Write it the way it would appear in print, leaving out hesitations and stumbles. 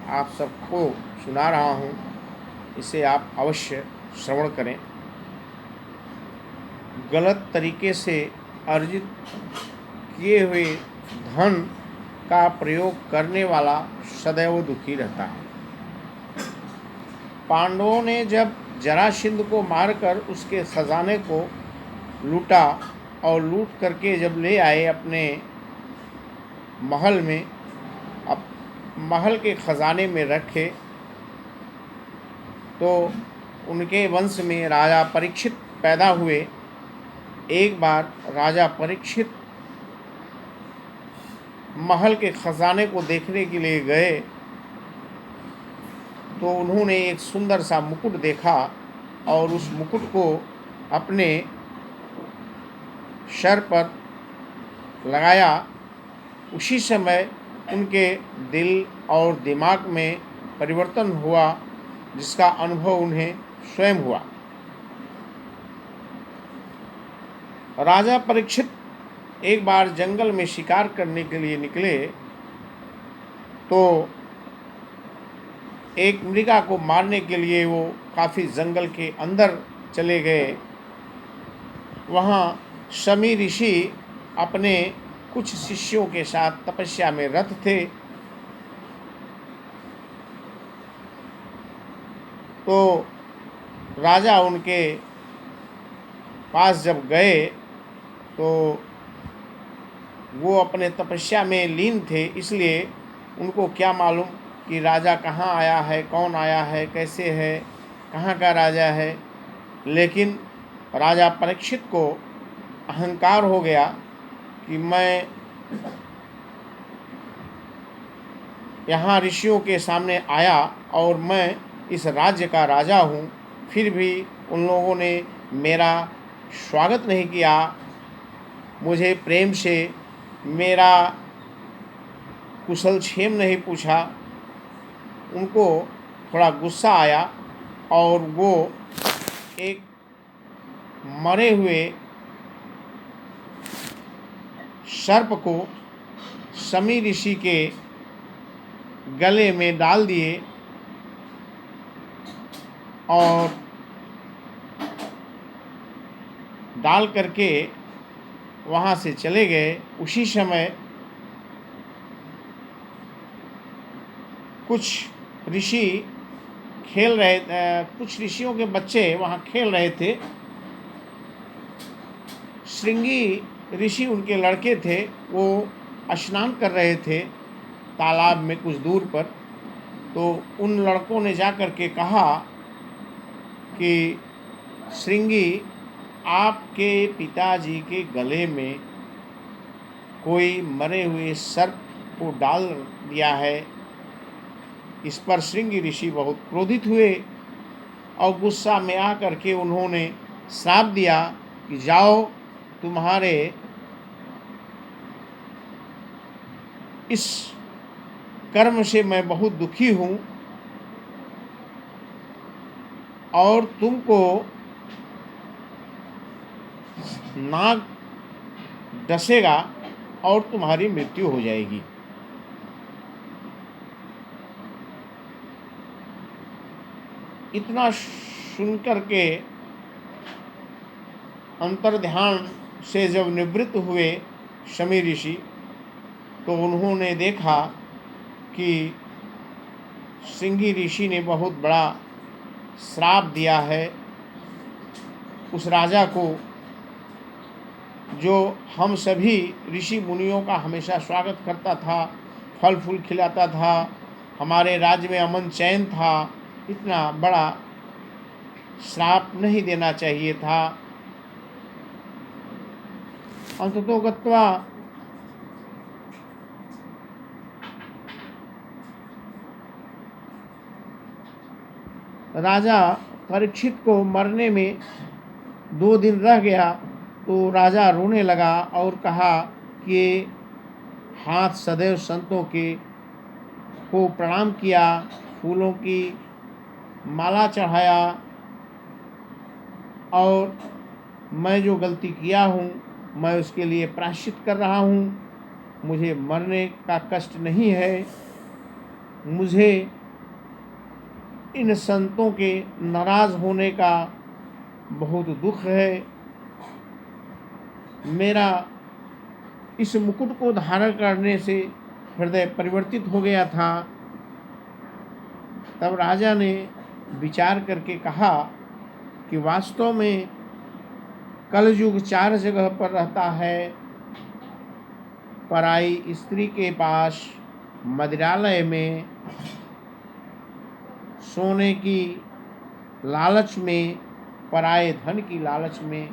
आप सबको सुना रहा हूँ, इसे आप अवश्य श्रवण करें। गलत तरीके से अर्जित किए हुए धन का प्रयोग करने वाला सदैव दुखी रहता है। पांडवों ने जब जरासंध को मारकर उसके खजाने को लूटा और लूट करके जब ले आए अपने महल में, अब महल के खजाने में रखे, तो उनके वंश में राजा परीक्षित पैदा हुए। एक बार राजा परीक्षित महल के खजाने को देखने के लिए गए तो उन्होंने एक सुंदर सा मुकुट देखा और उस मुकुट को अपने सर पर लगाया। उसी समय उनके दिल और दिमाग में परिवर्तन हुआ, जिसका अनुभव उन्हें स्वयं हुआ। राजा परीक्षित एक बार जंगल में शिकार करने के लिए निकले तो एक मृगा को मारने के लिए वो काफ़ी जंगल के अंदर चले गए। वहाँ शमी ऋषि अपने कुछ शिष्यों के साथ तपस्या में रत थे। तो राजा उनके पास जब गए तो वो अपने तपस्या में लीन थे, इसलिए उनको क्या मालूम कि राजा कहाँ आया है, कौन आया है, कैसे है, कहाँ का राजा है। लेकिन राजा परीक्षित को अहंकार हो गया कि मैं यहाँ ऋषियों के सामने आया और मैं इस राज्य का राजा हूँ, फिर भी उन लोगों ने मेरा स्वागत नहीं किया, मुझे प्रेम से मेरा कुशल क्षेम नहीं पूछा। उनको थोड़ा गुस्सा आया और वो एक मरे हुए सर्प को शमी ऋषि के गले में डाल दिए और डाल करके वहाँ से चले गए। उसी समय कुछ ऋषि कुछ ऋषियों के बच्चे वहाँ खेल रहे थे। श्रृंगी ऋषि उनके लड़के थे, वो स्नान कर रहे थे तालाब में कुछ दूर पर। तो उन लड़कों ने जा कर के कहा कि श्रृंगी, आपके पिताजी के गले में कोई मरे हुए सर्प को डाल दिया है। इस पर श्रृंगी ऋषि बहुत क्रोधित हुए और गुस्सा में आकर के उन्होंने श्राप दिया कि जाओ, तुम्हारे इस कर्म से मैं बहुत दुखी हूँ और तुमको नाग डसेगा और तुम्हारी मृत्यु हो जाएगी। इतना सुनकर के अंतर्ध्यान से जब निवृत्त हुए शमी ऋषि, तो उन्होंने देखा कि श्रृंगी ऋषि ने बहुत बड़ा श्राप दिया है उस राजा को, जो हम सभी ऋषि मुनियों का हमेशा स्वागत करता था, फल फूल खिलाता था, हमारे राज्य में अमन चैन था। इतना बड़ा श्राप नहीं देना चाहिए था। अंततो गत्वा राजा परीक्षित को मरने में 2 दिन रह गया तो राजा रोने लगा और कहा कि हाथ सदैव संतों के को प्रणाम किया, फूलों की माला चढ़ाया और मैं जो गलती किया हूँ मैं उसके लिए प्रायश्चित कर रहा हूँ। मुझे मरने का कष्ट नहीं है। मुझे इन संतों के नाराज़ होने का बहुत दुख है। मेरा इस मुकुट को धारण करने से हृदय परिवर्तित हो गया था। तब राजा ने विचार करके कहा कि वास्तव में कलयुग 4 जगह पर रहता है। पराई स्त्री के पास, मदिरालय में, सोने की लालच में, पराये धन की लालच में,